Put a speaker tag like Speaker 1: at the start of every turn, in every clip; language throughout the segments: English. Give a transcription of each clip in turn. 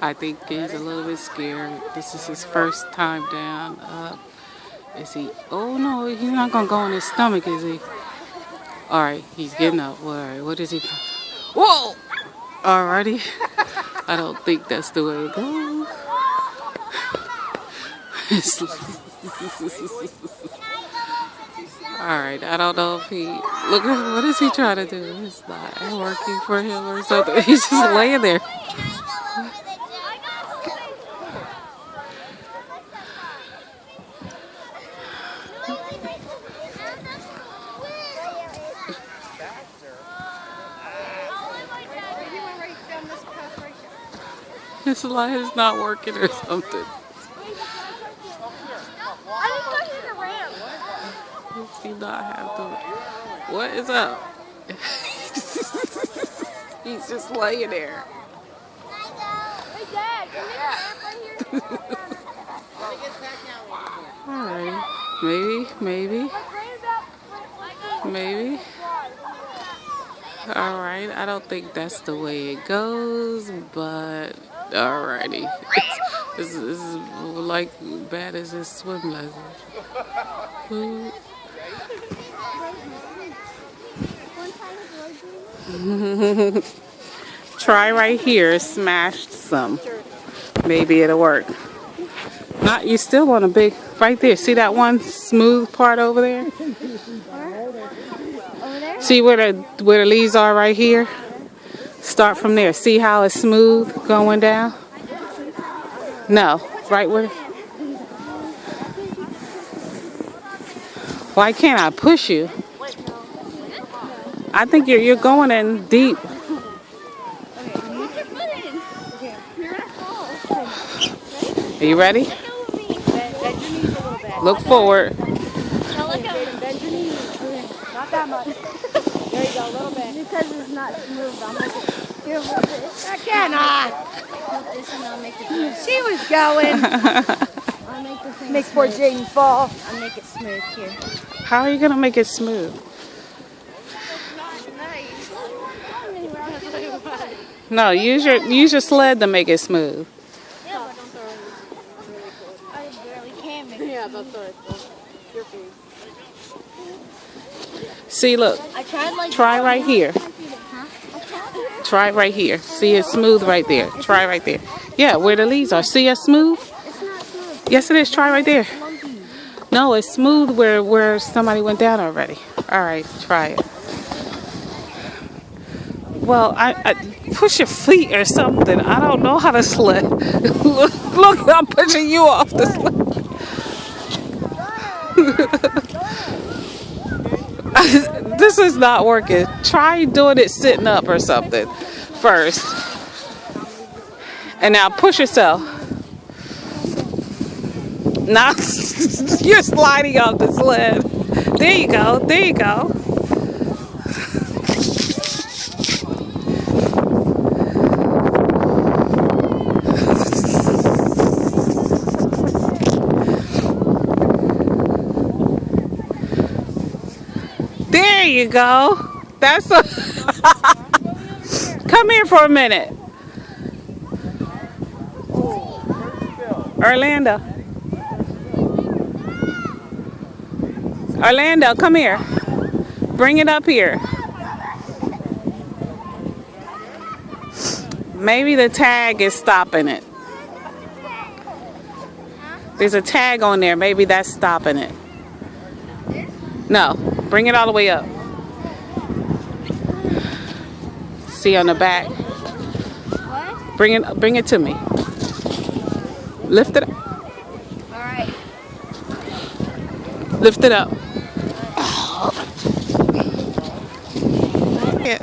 Speaker 1: I think he's a little bit scared. This is his first time down. Is he? Oh no, he's not gonna go on his stomach, is he? All right, he's getting up. All right, what is he? Whoa! Alrighty. I don't think that's the way it goes. Alright, I don't know if he... Look, what is he trying to do? It's not working for him or something. He's just laying there. It's like it's not working or something. Does he not have to? What is up? He's just laying there. Alright, maybe. Alright, I don't think that's the way it goes, but alrighty. This is like bad as his swim lesson. Try right here, smashed some. Maybe it'll work. Not, you still want a big, right there. See that one smooth part over there? See where the leaves are right here? Start from there. See how it's smooth going down? No, right where. Why can't I push you? I think you're going in deep. Are you ready? Look forward.
Speaker 2: Bend your knees. Not that much. There you go, a little bit. Because it's not smooth, I'll make it. Here, hold this. I cannot. Hold this and I'll make it smooth. She was going. I'll make the thing make poor Jaden fall. I'll make it smooth here.
Speaker 1: How are you gonna make it smooth? No, use your sled to make it smooth.
Speaker 2: Yeah, but don't throw it. I barely can make it. Yeah, don't throw it. Your face.
Speaker 1: See, look.
Speaker 2: I tried like
Speaker 1: Try right here. Try right here. See, it's smooth right there. Try right there. Yeah, where the leaves are. See, it's smooth?
Speaker 2: It's not smooth.
Speaker 1: Yes, it is. Try right there. No, it's smooth where somebody went down already. All right, try it. Well, I push your feet or something. I don't know how to sled. Look, I'm pushing you off the sled. This is not working. Try doing it sitting up or something first. And now push yourself. Now you're sliding off the sled. There you go. There you go. There you go. That's a Come here for a minute. Orlando. Orlando, come here. Bring it up here. Maybe the tag is stopping it. There's a tag on there. Maybe that's stopping it. No. Bring it all the way up. See on the back.
Speaker 2: What?
Speaker 1: Bring it to me. Lift it up.
Speaker 2: All right.
Speaker 1: Lift it up. Yeah.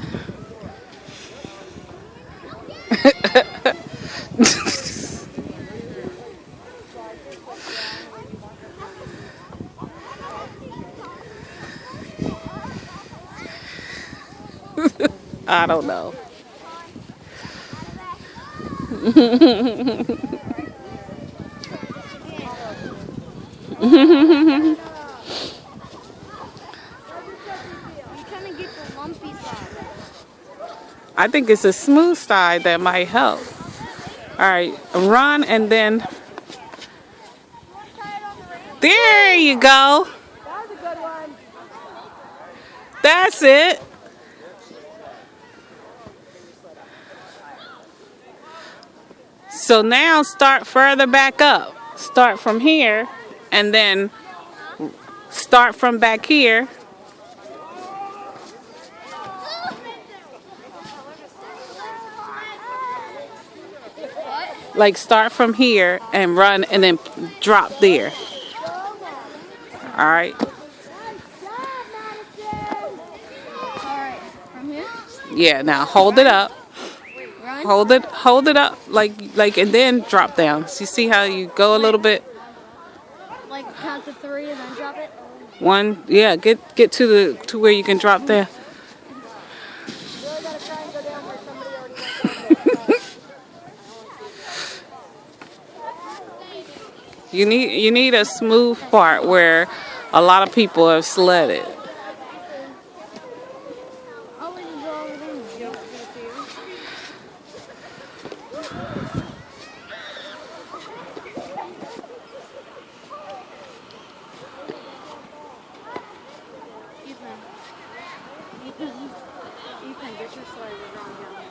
Speaker 1: I don't know. I think it's a smooth side that might help. right, run and then. There you go.
Speaker 2: That was a good one.
Speaker 1: That's it. So now start further back up. Start from here and then start from back here. Like start from here and run and then drop there. All right.
Speaker 2: From here?
Speaker 1: Yeah, now hold it up.
Speaker 2: Run?
Speaker 1: Hold it up like and then drop down. So you see how you go a little bit?
Speaker 2: Like count to 3 and then drop it?
Speaker 1: 1, yeah, get to where you can drop down.
Speaker 2: Really gotta try and go down where somebody already went down.
Speaker 1: You need a smooth part where a lot of people have sledded.
Speaker 2: Oh, we can go over there. Ethan, get your slide. We're going down there.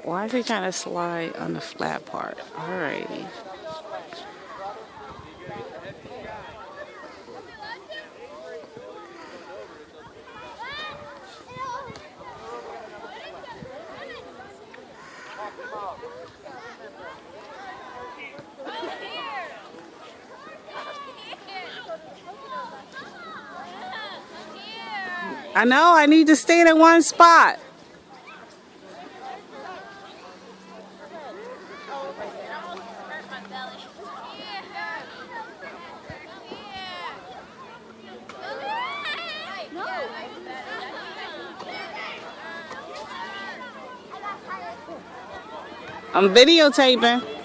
Speaker 1: Why is he trying to slide on the flat part? Alrighty. I know, I need to stay in one spot. I'm videotaping.